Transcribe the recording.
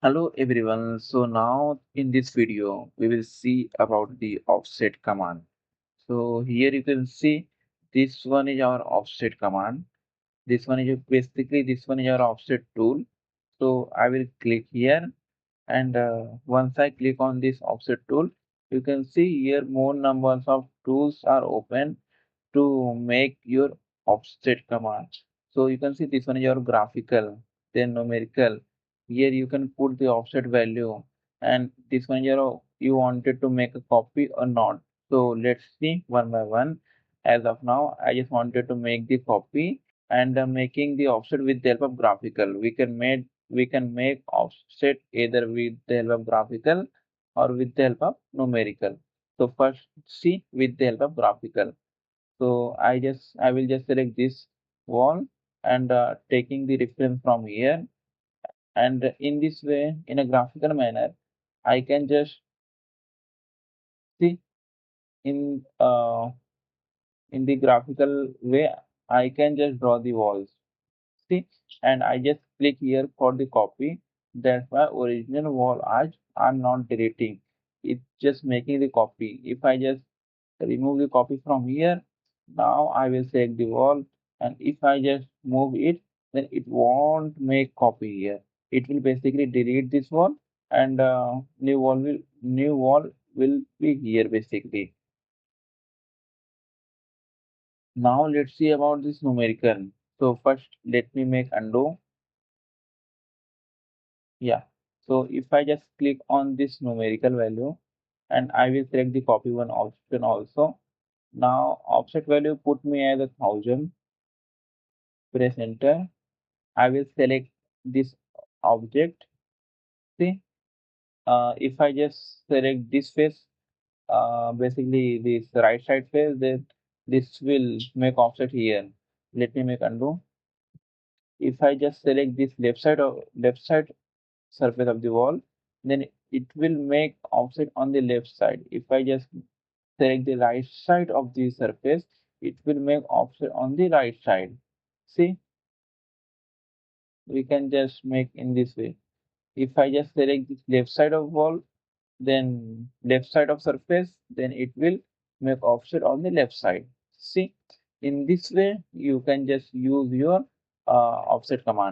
Hello everyone. So now in this video we will see about the offset command. So here you can see this one is our offset command. This one is our offset tool. So I will click here and once I click on this offset tool, you can see here more numbers of tools are open to make your offset command. So you can see this one is your graphical, then numerical. Here you can put the offset value, and this one your you wanted to make a copy or not. So let's see one by one. As of now, I just wanted to make the copy and making the offset with the help of graphical. We can make offset either with the help of graphical or with the help of numerical. So first see with the help of graphical. So I will just select this wall and taking the reference from here, and in this way in a graphical manner I can just see in the graphical way I can just draw the walls. See, and I just click here for the copy. That's my original wall as I'm not deleting. It's just making the copy. If I just remove the copy from here, now I will select the wall, and if I just move it, then it won't make copy here. It will basically delete this wall, and new wall will be here basically. Now let's see about this numerical. So first let me make undo. Yeah. So if I just click on this numerical value, and I will select the copy one option also. Now offset value put me as 1,000. Press enter. I will select this object. See, if I just select this face, basically this right side face, then this will make offset here. Let me make undo. If I just select this left side surface of the wall, then it will make offset on the left side. If I just select the right side of the surface, it will make offset on the right side. See, we can just make in this way. If I just select this left side of wall, then left side of surface, then it will make offset on the left side. See, in this way you can just use your offset command.